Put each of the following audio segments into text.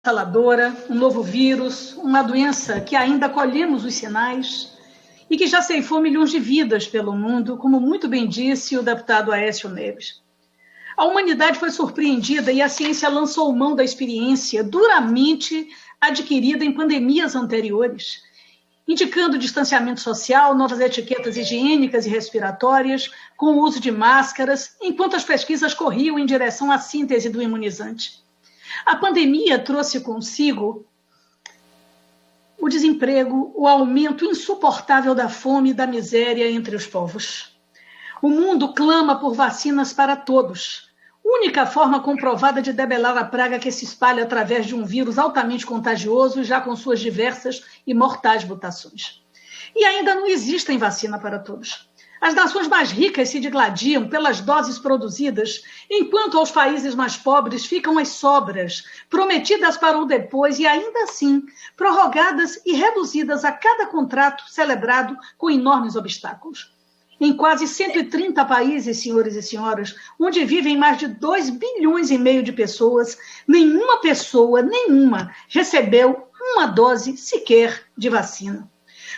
avassaladora, um novo vírus, uma doença que ainda colhemos os sinais e que já ceifou milhões de vidas pelo mundo, como muito bem disse o deputado Aécio Neves. A humanidade foi surpreendida e a ciência lançou mão da experiência duramente adquirida em pandemias anteriores, indicando distanciamento social, novas etiquetas higiênicas e respiratórias, com o uso de máscaras, enquanto as pesquisas corriam em direção à síntese do imunizante. A pandemia trouxe consigo o desemprego, o aumento insuportável da fome e da miséria entre os povos. O mundo clama por vacinas para todos, única forma comprovada de debelar a praga que se espalha através de um vírus altamente contagioso, já com suas diversas e mortais mutações. E ainda não existem vacina para todos. As nações mais ricas se digladiam pelas doses produzidas, enquanto aos países mais pobres ficam as sobras, prometidas para o depois e ainda assim prorrogadas e reduzidas a cada contrato celebrado com enormes obstáculos. Em quase 130 países, senhores e senhoras, onde vivem mais de 2,5 bilhões de pessoas, nenhuma pessoa recebeu uma dose sequer de vacina.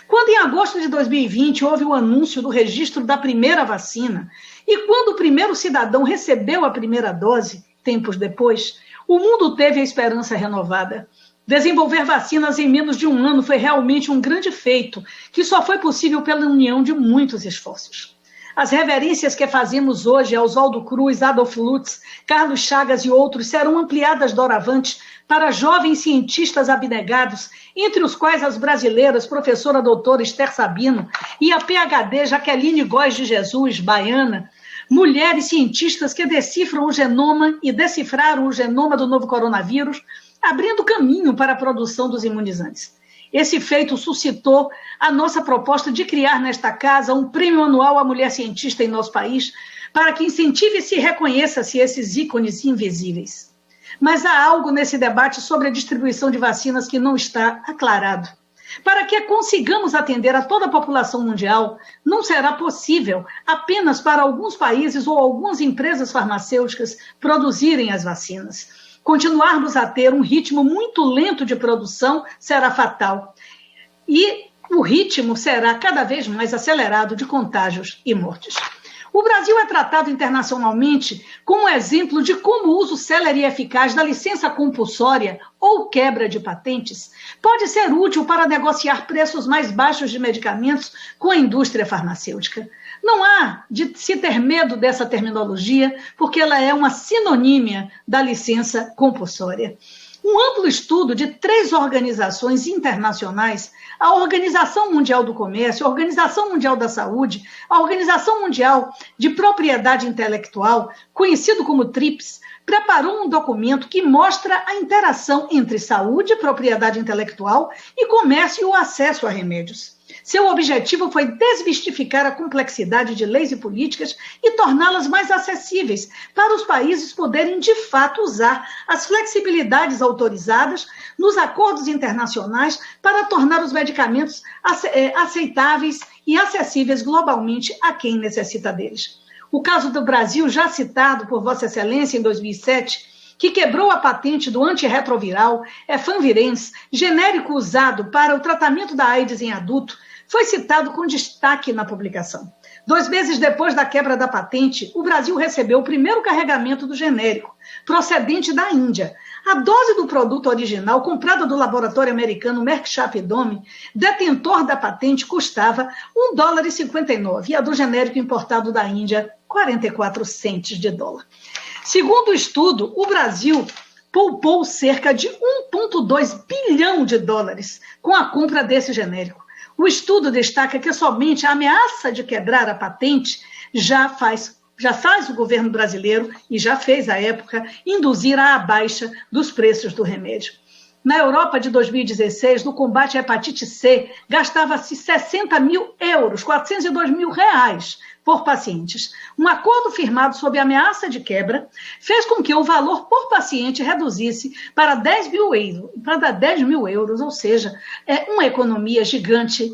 Quando em agosto de 2020 houve o anúncio do registro da primeira vacina e quando o primeiro cidadão recebeu a primeira dose, tempos depois, o mundo teve a esperança renovada. Desenvolver vacinas em menos de um ano foi realmente um grande feito, que só foi possível pela união de muitos esforços. As reverências que fazemos hoje a Oswaldo Cruz, Adolf Lutz, Carlos Chagas e outros serão ampliadas doravante para jovens cientistas abnegados, entre os quais as brasileiras professora doutora Esther Sabino e a PhD Jaqueline Góes de Jesus, baiana, mulheres cientistas que decifram o genoma e decifraram o genoma do novo coronavírus, abrindo caminho para a produção dos imunizantes. Esse feito suscitou a nossa proposta de criar nesta casa um prêmio anual à mulher cientista em nosso país, para que incentive e se reconheça-se esses ícones invisíveis. Mas há algo nesse debate sobre a distribuição de vacinas que não está aclarado. Para que consigamos atender a toda a população mundial, não será possível apenas para alguns países ou algumas empresas farmacêuticas produzirem as vacinas. Continuarmos a ter um ritmo muito lento de produção será fatal. E o ritmo será cada vez mais acelerado de contágios e mortes. O Brasil é tratado internacionalmente como exemplo de como o uso célere e eficaz da licença compulsória ou quebra de patentes pode ser útil para negociar preços mais baixos de medicamentos com a indústria farmacêutica. Não há de se ter medo dessa terminologia, porque ela é uma sinonímia da licença compulsória. Um amplo estudo de 3 organizações internacionais, a Organização Mundial do Comércio, a Organização Mundial da Saúde, a Organização Mundial de Propriedade Intelectual, conhecido como TRIPS, preparou um documento que mostra a interação entre saúde, propriedade intelectual e comércio e o acesso a remédios. Seu objetivo foi desmistificar a complexidade de leis e políticas e torná-las mais acessíveis para os países poderem, de fato, usar as flexibilidades autorizadas nos acordos internacionais para tornar os medicamentos aceitáveis e acessíveis globalmente a quem necessita deles. O caso do Brasil, já citado por Vossa Excelência em 2007, que quebrou a patente do antirretroviral Efanvirenz, genérico usado para o tratamento da AIDS em adulto, foi citado com destaque na publicação. 2 meses depois da quebra da patente, o Brasil recebeu o primeiro carregamento do genérico, procedente da Índia. A dose do produto original, comprada do laboratório americano Merck Sharp Dohme, detentor da patente, custava $1,59 e a do genérico importado da Índia, 44 centes de dólar. Segundo o estudo, o Brasil poupou cerca de $1,2 bilhão com a compra desse genérico. O estudo destaca que somente a ameaça de quebrar a patente já faz o governo brasileiro, e já fez à época, induzir à baixa dos preços do remédio. Na Europa de 2016, no combate à hepatite C, gastava-se 60 mil euros, R$402 mil, por pacientes. Um acordo firmado sob ameaça de quebra fez com que o valor por paciente reduzisse para 10 mil euros, ou seja, uma economia gigante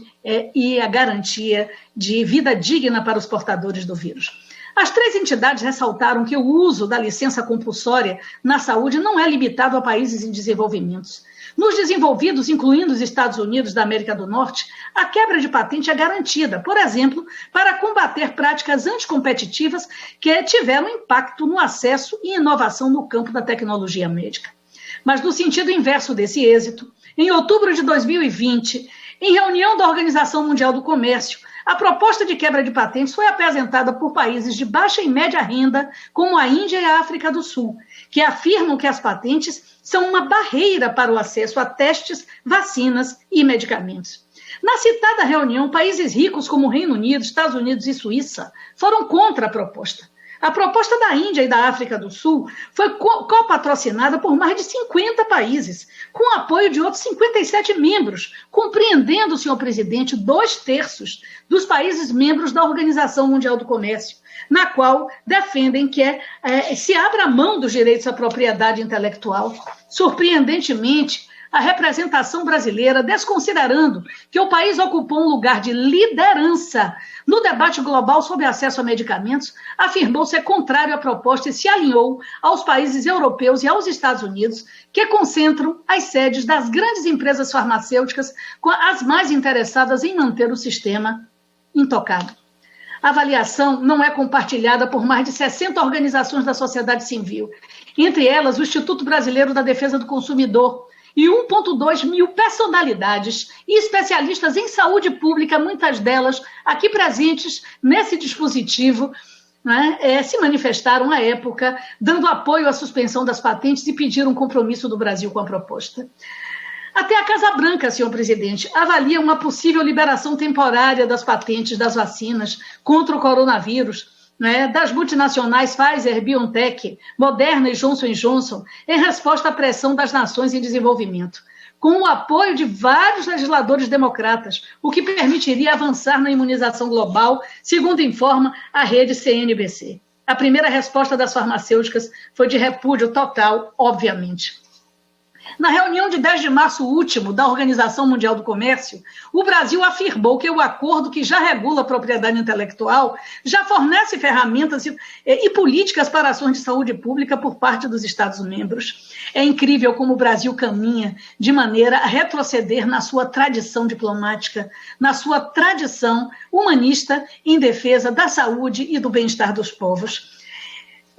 e a garantia de vida digna para os portadores do vírus. As três entidades ressaltaram que o uso da licença compulsória na saúde não é limitado a países em desenvolvimento. Nos desenvolvidos, incluindo os Estados Unidos da América do Norte, a quebra de patente é garantida, por exemplo, para combater práticas anticompetitivas que tiveram impacto no acesso e inovação no campo da tecnologia médica. Mas no sentido inverso desse êxito, em outubro de 2020, em reunião da Organização Mundial do Comércio, a proposta de quebra de patentes foi apresentada por países de baixa e média renda, como a Índia e a África do Sul, que afirmam que as patentes são uma barreira para o acesso a testes, vacinas e medicamentos. Na citada reunião, países ricos como Reino Unido, Estados Unidos e Suíça foram contra a proposta. A proposta da Índia e da África do Sul foi copatrocinada por mais de 50 países, com apoio de outros 57 membros, compreendendo, senhor presidente, 2/3 dos países membros da Organização Mundial do Comércio, na qual defendem que se abra mão dos direitos à propriedade intelectual. Surpreendentemente, a representação brasileira, desconsiderando que o país ocupou um lugar de liderança no debate global sobre acesso a medicamentos, afirmou ser contrário à proposta e se alinhou aos países europeus e aos Estados Unidos, que concentram as sedes das grandes empresas farmacêuticas, as mais interessadas em manter o sistema intocado. A avaliação não é compartilhada por mais de 60 organizações da sociedade civil, entre elas o Instituto Brasileiro da Defesa do Consumidor, e 1,2 mil personalidades e especialistas em saúde pública, muitas delas aqui presentes nesse dispositivo, né, se manifestaram à época, dando apoio à suspensão das patentes e pediram um compromisso do Brasil com a proposta. Até a Casa Branca, senhor presidente, avalia uma possível liberação temporária das patentes das vacinas contra o coronavírus, das multinacionais Pfizer, BioNTech, Moderna e Johnson & Johnson, em resposta à pressão das nações em desenvolvimento, com o apoio de vários legisladores democratas, o que permitiria avançar na imunização global, segundo informa a rede CNBC. A primeira resposta das farmacêuticas foi de repúdio total, obviamente. Na reunião de 10 de março último da Organização Mundial do Comércio, o Brasil afirmou que o acordo que já regula a propriedade intelectual já fornece ferramentas e políticas para ações de saúde pública por parte dos Estados-membros. É incrível como o Brasil caminha de maneira a retroceder na sua tradição diplomática, na sua tradição humanista em defesa da saúde e do bem-estar dos povos.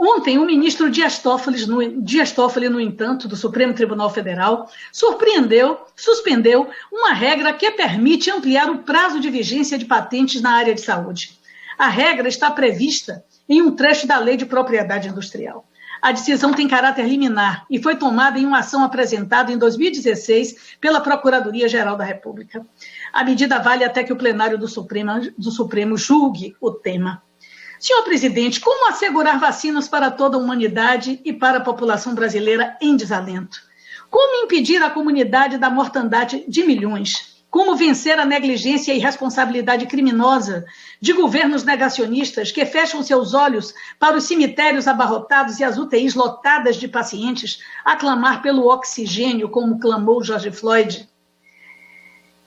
Ontem, o ministro Dias Toffoli, no entanto, do Supremo Tribunal Federal, suspendeu uma regra que permite ampliar o prazo de vigência de patentes na área de saúde. A regra está prevista em um trecho da Lei de Propriedade Industrial. A decisão tem caráter liminar e foi tomada em uma ação apresentada em 2016 pela Procuradoria-Geral da República. A medida vale até que o plenário do Supremo julgue o tema. Senhor presidente, como assegurar vacinas para toda a humanidade e para a população brasileira em desalento? Como impedir a comunidade da mortandade de milhões? Como vencer a negligência e irresponsabilidade criminosa de governos negacionistas que fecham seus olhos para os cemitérios abarrotados e as UTIs lotadas de pacientes a clamar pelo oxigênio, como clamou George Floyd?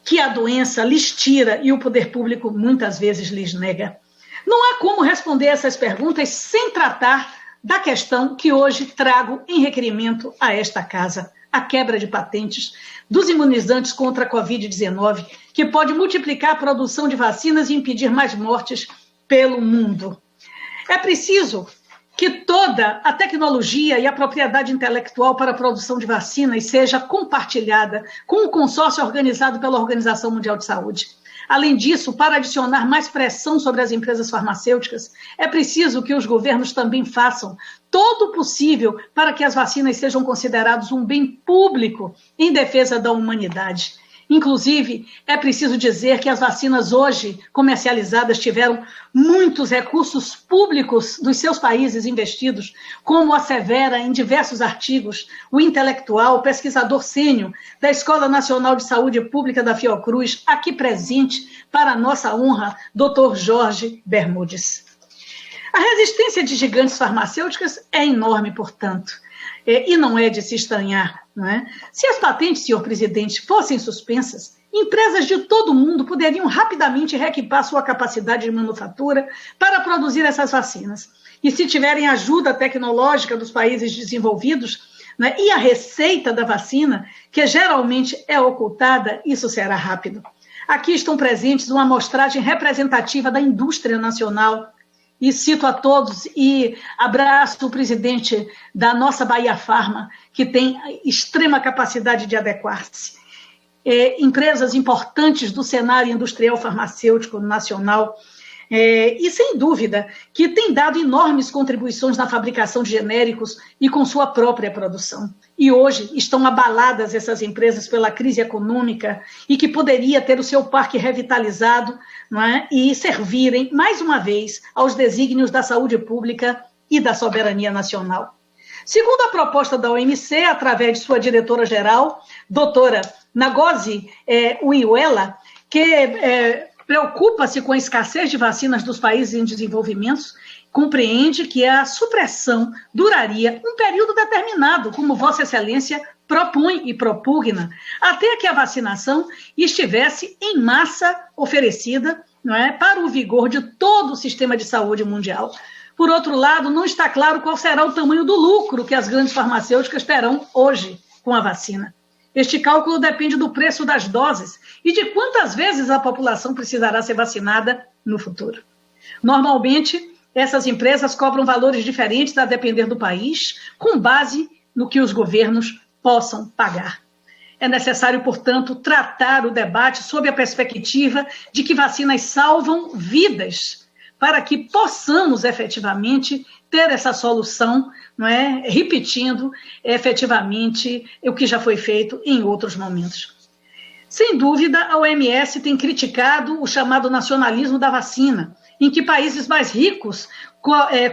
Que a doença lhes tira e o poder público muitas vezes lhes nega. Não há como responder essas perguntas sem tratar da questão que hoje trago em requerimento a esta casa, a quebra de patentes dos imunizantes contra a Covid-19, que pode multiplicar a produção de vacinas e impedir mais mortes pelo mundo. É preciso que toda a tecnologia e a propriedade intelectual para a produção de vacinas seja compartilhada com um consórcio organizado pela Organização Mundial de Saúde. Além disso, para adicionar mais pressão sobre as empresas farmacêuticas, é preciso que os governos também façam todo o possível para que as vacinas sejam consideradas um bem público em defesa da humanidade. Inclusive, é preciso dizer que as vacinas hoje comercializadas tiveram muitos recursos públicos dos seus países investidos, como assevera em diversos artigos o intelectual, pesquisador sênior da Escola Nacional de Saúde Pública da Fiocruz, aqui presente, para a nossa honra, Dr. Jorge Bermudes. A resistência de gigantes farmacêuticas é enorme, portanto, e não é de se estranhar. Não é? Se as patentes, senhor presidente, fossem suspensas, empresas de todo o mundo poderiam rapidamente reequipar sua capacidade de manufatura para produzir essas vacinas. E se tiverem ajuda tecnológica dos países desenvolvidos, né, e a receita da vacina, que geralmente é ocultada, isso será rápido. Aqui estão presentes uma amostragem representativa da indústria nacional, e cito a todos e abraço o presidente da nossa Bahia Pharma, que tem extrema capacidade de adequar-se. Empresas importantes do cenário industrial farmacêutico nacional, e sem dúvida que tem dado enormes contribuições na fabricação de genéricos e com sua própria produção. E hoje estão abaladas essas empresas pela crise econômica e que poderia ter o seu parque revitalizado, não é? E servirem, mais uma vez, aos desígnios da saúde pública e da soberania nacional. Segundo a proposta da OMC, através de sua diretora-geral, doutora Ngozi Uwela, que preocupa-se com a escassez de vacinas dos países em desenvolvimento, compreende que a supressão duraria um período determinado, como Vossa Excelência propõe e propugna, até que a vacinação estivesse em massa oferecida, não é, para o vigor de todo o sistema de saúde mundial. Por outro lado, não está claro qual será o tamanho do lucro que as grandes farmacêuticas terão hoje com a vacina. Este cálculo depende do preço das doses e de quantas vezes a população precisará ser vacinada no futuro. Normalmente, essas empresas cobram valores diferentes a depender do país, com base no que os governos possam pagar. É necessário, portanto, tratar o debate sob a perspectiva de que vacinas salvam vidas, para que possamos efetivamente ter essa solução, não é? Repetindo efetivamente o que já foi feito em outros momentos. Sem dúvida, a OMS tem criticado o chamado nacionalismo da vacina, em que países mais ricos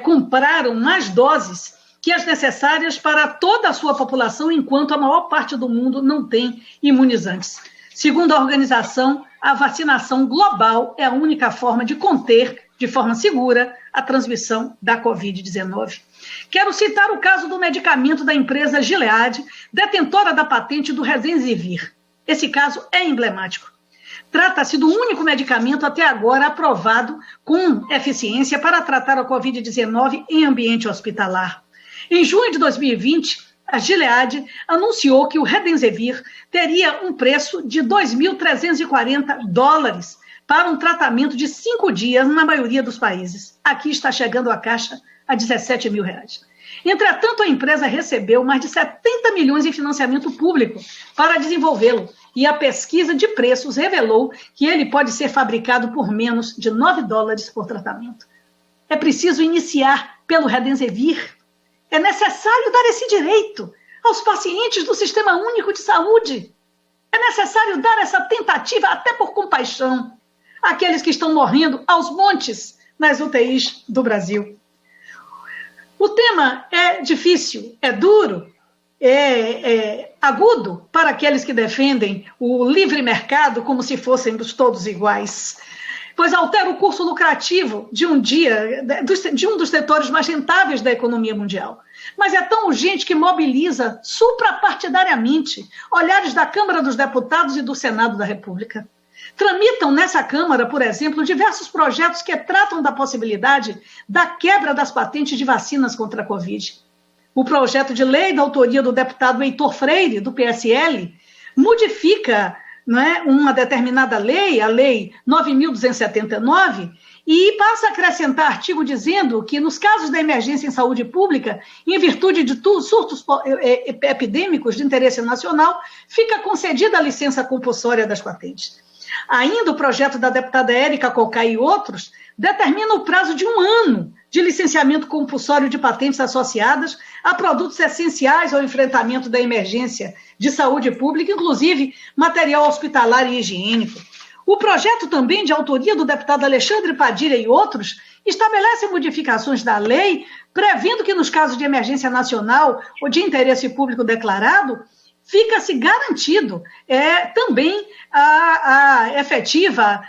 compraram mais doses que as necessárias para toda a sua população, enquanto a maior parte do mundo não tem imunizantes. Segundo a organização, a vacinação global é a única forma de conter, de forma segura, a transmissão da Covid-19. Quero citar o caso do medicamento da empresa Gilead, detentora da patente do Remdesivir. Esse caso é emblemático. Trata-se do único medicamento até agora aprovado com eficiência para tratar a Covid-19 em ambiente hospitalar. Em junho de 2020, a Gilead anunciou que o Remdesivir teria um preço de $2.340 para um tratamento de 5 dias na maioria dos países. Aqui está chegando a caixa a R$17 mil. Entretanto, a empresa recebeu mais de 70 milhões em financiamento público para desenvolvê-lo, e a pesquisa de preços revelou que ele pode ser fabricado por menos de $9 por tratamento. É preciso iniciar pelo Remdesivir. É necessário dar esse direito aos pacientes do Sistema Único de Saúde. É necessário dar essa tentativa até por compaixão àqueles que estão morrendo aos montes nas UTIs do Brasil. O tema é difícil, é duro, é agudo para aqueles que defendem o livre mercado como se fôssemos todos iguais, pois altera o curso lucrativo de um dos setores mais rentáveis da economia mundial. Mas é tão urgente que mobiliza suprapartidariamente olhares da Câmara dos Deputados e do Senado da República. Tramitam nessa Câmara, por exemplo, diversos projetos que tratam da possibilidade da quebra das patentes de vacinas contra a Covid. O projeto de lei da autoria do deputado Heitor Freire, do PSL, modifica, não é, uma determinada lei, a Lei 9.279, e passa a acrescentar artigo dizendo que, nos casos da emergência em saúde pública, em virtude de surtos epidêmicos de interesse nacional, fica concedida a licença compulsória das patentes. Ainda o projeto da deputada Érica Cocá e outros determina o prazo de 1 ano de licenciamento compulsório de patentes associadas a produtos essenciais ao enfrentamento da emergência de saúde pública, inclusive material hospitalar e higiênico. O projeto também, de autoria do deputado Alexandre Padilha e outros, estabelece modificações da lei, prevendo que nos casos de emergência nacional ou de interesse público declarado, fica-se garantido também a efetiva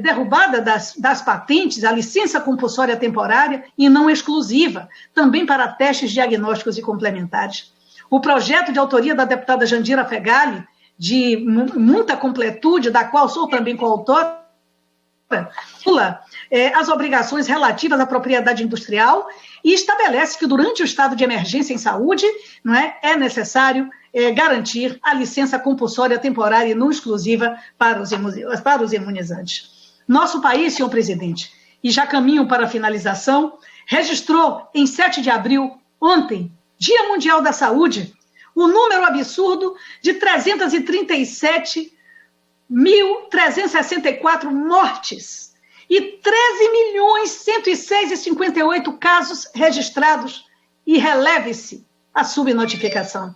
derrubada das patentes, a licença compulsória temporária e não exclusiva, também para testes diagnósticos e complementares. O projeto de autoria da deputada Jandira Fegali, de muita completude, da qual sou também coautora, as obrigações relativas à propriedade industrial e estabelece que durante o estado de emergência em saúde é necessário garantir a licença compulsória temporária e não exclusiva para os imunizantes. Nosso país, senhor presidente, e já caminho para a finalização, registrou em 7 de abril, ontem, Dia Mundial da Saúde, o número absurdo de 337.364 mortes e 13.106.058 casos registrados, e releve-se a subnotificação.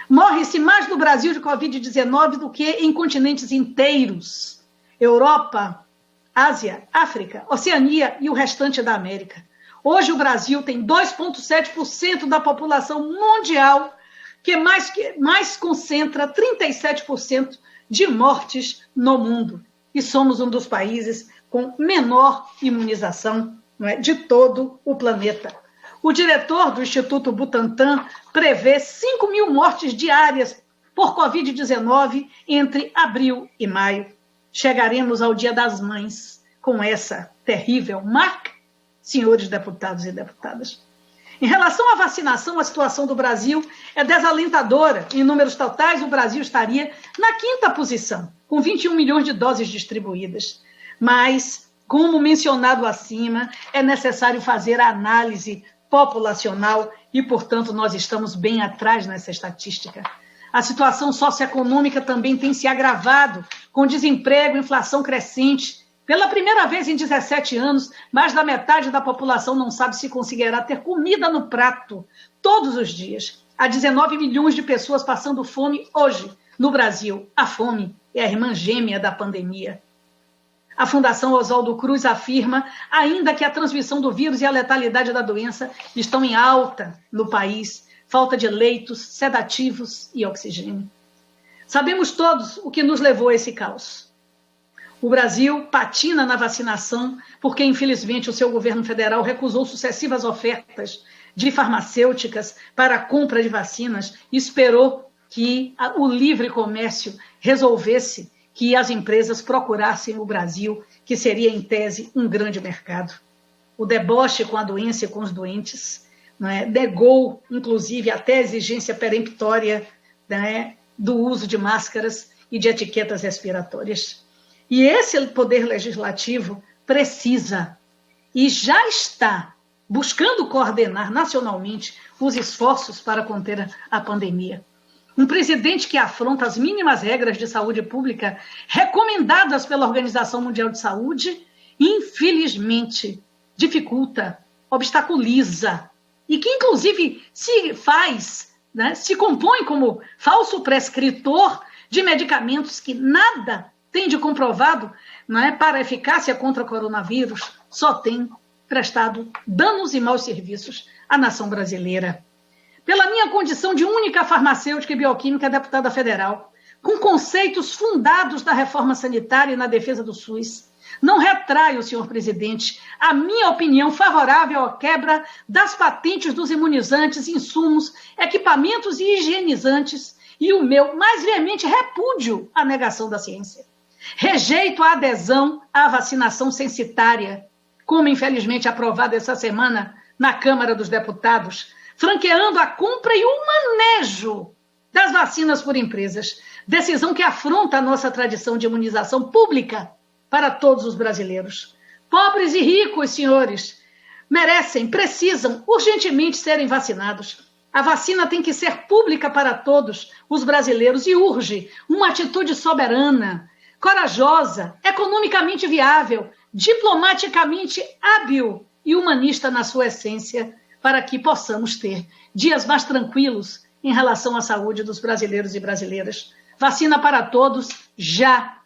Morre-se mais no Brasil de Covid-19 do que em continentes inteiros, Europa, Ásia, África, Oceania e o restante da América. Hoje o Brasil tem 2,7% da população mundial, que mais concentra 37% de mortes no mundo. E somos um dos países com menor imunização de todo o planeta. O diretor do Instituto Butantan prevê 5.000 mortes diárias por Covid-19 entre abril e maio. Chegaremos ao Dia das Mães com essa terrível marca, senhores deputados e deputadas. Em relação à vacinação, a situação do Brasil é desalentadora. Em números totais, o Brasil estaria na 5ª posição, com 21 milhões de doses distribuídas. Mas, como mencionado acima, é necessário fazer a análise populacional e, portanto, nós estamos bem atrás nessa estatística. A situação socioeconômica também tem se agravado, com desemprego e inflação crescente. Pela primeira vez em 17 anos, mais da metade da população não sabe se conseguirá ter comida no prato todos os dias. Há 19 milhões de pessoas passando fome hoje no Brasil. A fome é a irmã gêmea da pandemia. A Fundação Oswaldo Cruz afirma ainda que a transmissão do vírus e a letalidade da doença estão em alta no país. Falta de leitos, sedativos e oxigênio. Sabemos todos o que nos levou a esse caos. O Brasil patina na vacinação porque, infelizmente, o seu governo federal recusou sucessivas ofertas de farmacêuticas para a compra de vacinas e esperou que o livre comércio resolvesse que as empresas procurassem o Brasil, que seria, em tese, um grande mercado. O deboche com a doença e com os doentes negou, inclusive, até a exigência peremptória do uso de máscaras e de etiquetas respiratórias. E esse poder legislativo precisa e já está buscando coordenar nacionalmente os esforços para conter a pandemia. Um presidente que afronta as mínimas regras de saúde pública recomendadas pela Organização Mundial de Saúde, infelizmente, dificulta, obstaculiza e que, inclusive, se compõe como falso prescritor de medicamentos que nada tem de comprovado para a eficácia contra o coronavírus, só tem prestado danos e maus serviços à nação brasileira. Pela minha condição de única farmacêutica e bioquímica deputada federal, com conceitos fundados da reforma sanitária e na defesa do SUS, não retraio, senhor presidente, a minha opinião favorável à quebra das patentes dos imunizantes, insumos, equipamentos e higienizantes e o meu mais veemente repúdio à negação da ciência. Rejeito a adesão à vacinação censitária, como infelizmente aprovada essa semana na Câmara dos Deputados, franqueando a compra e o manejo das vacinas por empresas, decisão que afronta a nossa tradição de imunização pública para todos os brasileiros. Pobres e ricos, senhores, merecem, precisam urgentemente serem vacinados. A vacina tem que ser pública para todos os brasileiros e urge uma atitude soberana, corajosa, economicamente viável, diplomaticamente hábil e humanista na sua essência, para que possamos ter dias mais tranquilos em relação à saúde dos brasileiros e brasileiras. Vacina para todos, já,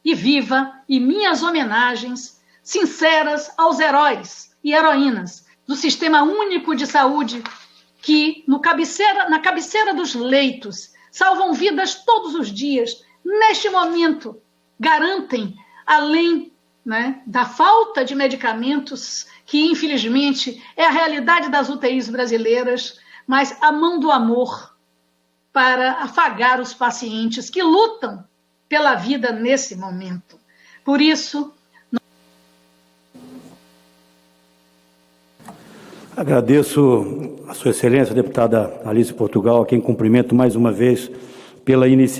e viva, e minhas homenagens sinceras aos heróis e heroínas do Sistema Único de Saúde, que na cabeceira dos leitos salvam vidas todos os dias, neste momento, garantem, além da falta de medicamentos, que infelizmente é a realidade das UTIs brasileiras, mas a mão do amor para afagar os pacientes que lutam pela vida nesse momento. Por isso, agradeço a Sua Excelência, deputada Alice Portugal, a quem cumprimento mais uma vez pela iniciativa.